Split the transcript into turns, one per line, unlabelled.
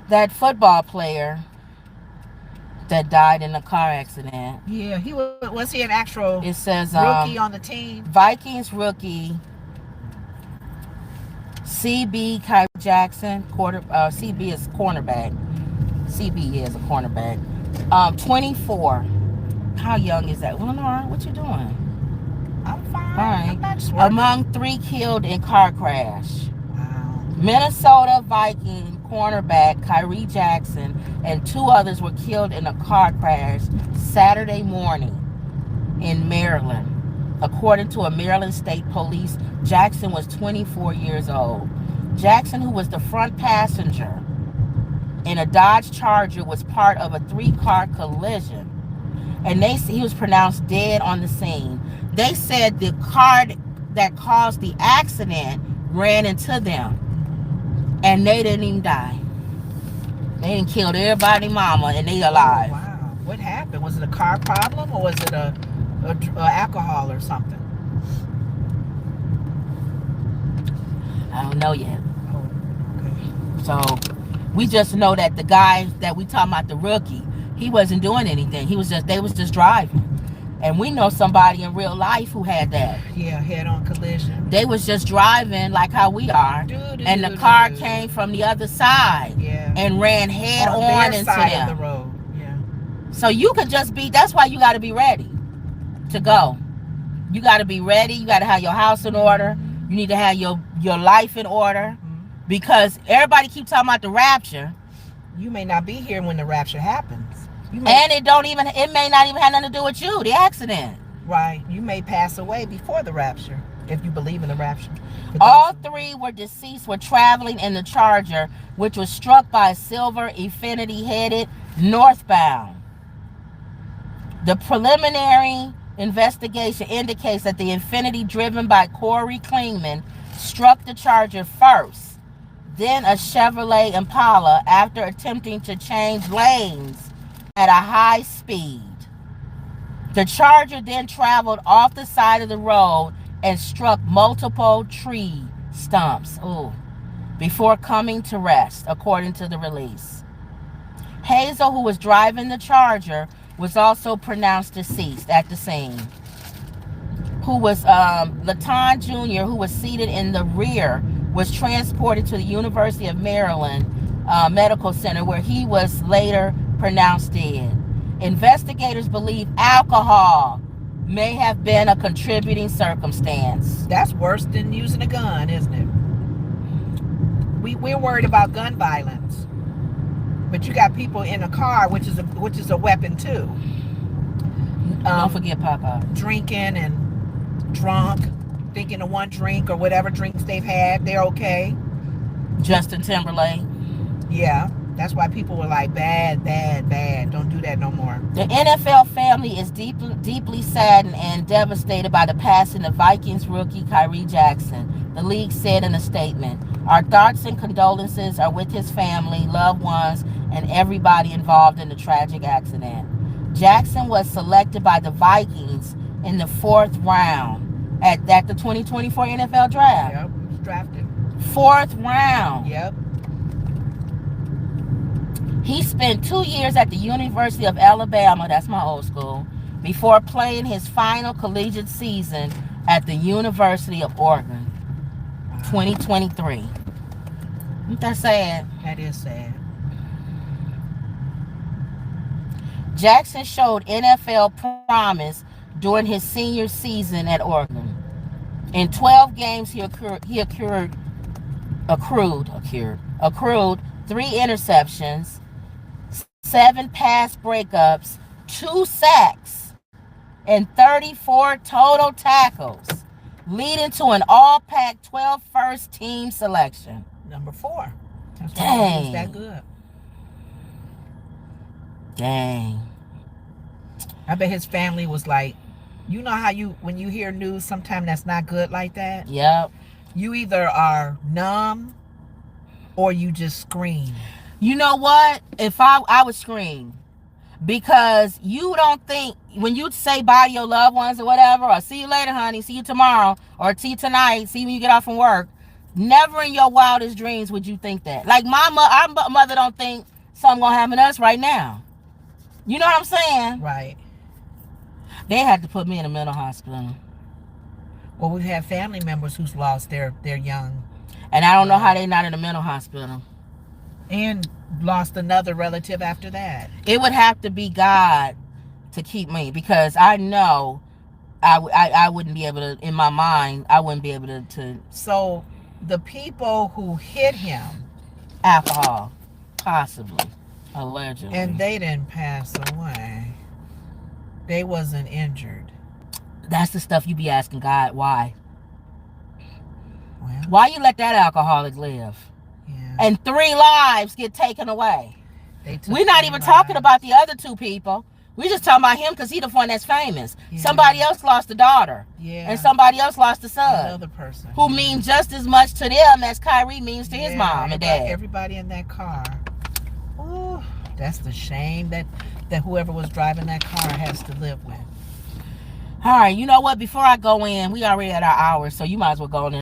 that football player that died in a car accident.
Yeah, was he an actual
It says
rookie on the team?
Vikings rookie CB Khyree Jackson, CB is cornerback. CB is a cornerback. 24. How young is that? Lenore, what you doing?
I'm
All
fine.
right.
I'm not just working.
Among 3 killed in car crash.
Wow.
Minnesota Viking cornerback Khyree Jackson and 2 others were killed in a car crash Saturday morning in Maryland. According to a Maryland State Police, Jackson was 24 years old. Jackson, who was the front passenger in a Dodge Charger, was part of a 3-car collision, and he was pronounced dead on the scene. They said the car that caused the accident ran into them, and they didn't even die. They didn't kill everybody mama, and they alive.
Oh, wow. What happened? Was it a car problem, or was it a alcohol or something?
I don't know yet.
Oh, okay.
So we just know that the guy that we talking about, the rookie, he wasn't doing anything. They was just driving. And we know somebody in real life who had that.
Yeah, head-on collision.
They was just driving like how we are, and the car came from the other side, and ran head on into
side
them.
Of the road. Yeah.
So you could just be. That's why you got to be ready to go. You got to be ready. You got to have your house in order. You need to have your life in order, because everybody keep talking about the rapture.
You may not be here when the rapture happens.
And it may not even have nothing to do with you, the accident.
Right. You may pass away before the rapture, if you believe in the rapture.
All 3 were deceased were traveling in the Charger, which was struck by a silver Infiniti headed northbound. The preliminary investigation indicates that the Infiniti, driven by Corey Klingman, struck the Charger first, then a Chevrolet Impala, after attempting to change lanes at a high speed. The Charger then traveled off the side of the road and struck multiple tree stumps before coming to rest, according to the release. Hazel, who was driving the Charger, was also pronounced deceased at the scene. Who was Laton Jr., who was seated in the rear, was transported to the University of Maryland Medical Center, where he was later pronounced dead. Investigators believe alcohol may have been a contributing circumstance.
That's worse than using a gun, isn't it? We're worried about gun violence, but you got people in a car, which is a weapon too.
Don't forget Papa.
Drinking and drunk, thinking of one drink or whatever drinks they've had, they're okay.
Justin Timberlake.
Yeah. That's why people were like, bad, bad, bad. Don't do that no more.
The NFL family is deeply saddened and devastated by the passing of Vikings rookie Khyree Jackson. The league said in a statement, "Our thoughts and condolences are with his family, loved ones, and everybody involved in the tragic accident." Jackson was selected by the Vikings in the 4th round at the 2024 NFL draft.
Yep, he was drafted.
4th round.
Yep.
He spent 2 years at the University of Alabama, that's my old school, before playing his final collegiate season at the University of Oregon, 2023. Isn't that sad?
That is sad.
Jackson showed NFL promise during his senior season at Oregon. In 12 games, he accrued 3 interceptions, 7 pass breakups, 2 sacks, and 34 total tackles, leading to an all Pac-12 first team selection.
Number 4. That's why
Dang.
he's that good.
Dang.
I bet his family was like, you know how when you hear news sometimes that's not good like that?
Yep.
You either are numb or you just scream.
You know what? If I would scream, because you don't think, when you say bye to your loved ones or whatever, or see you later, honey, see you tomorrow, or see you tonight, see you when you get off from work, Never in your wildest dreams would you think that. Like our mother don't think something gonna happen to us right now. You know what I'm saying?
Right.
They had to put me in a mental hospital.
Well, we've had family members who's lost their young.
And I don't know how they not in a mental hospital.
And lost another relative after that.
It would have to be God to keep me, because I know I wouldn't be able to, in my mind, I wouldn't be able to.
So the people who hit him,
Alcohol, possibly, allegedly.
and they didn't pass away. They wasn't injured.
That's the stuff you be asking God, why?
Well,
Why you let that alcoholic live?
yeah.
And 3 lives get taken away. We're not even talking about the other 2 people. We just talking about him because he the one that's famous.
Yeah.
Somebody else lost a daughter.
Yeah.
And somebody else lost a son.
Another person.
Who means just as much to them as Khyree means to his mom and dad.
Everybody in that car. Ooh, that's the shame that whoever was driving that car has to live with.
All right, you know what? Before I go in, we already at our hour, so you might as well go in.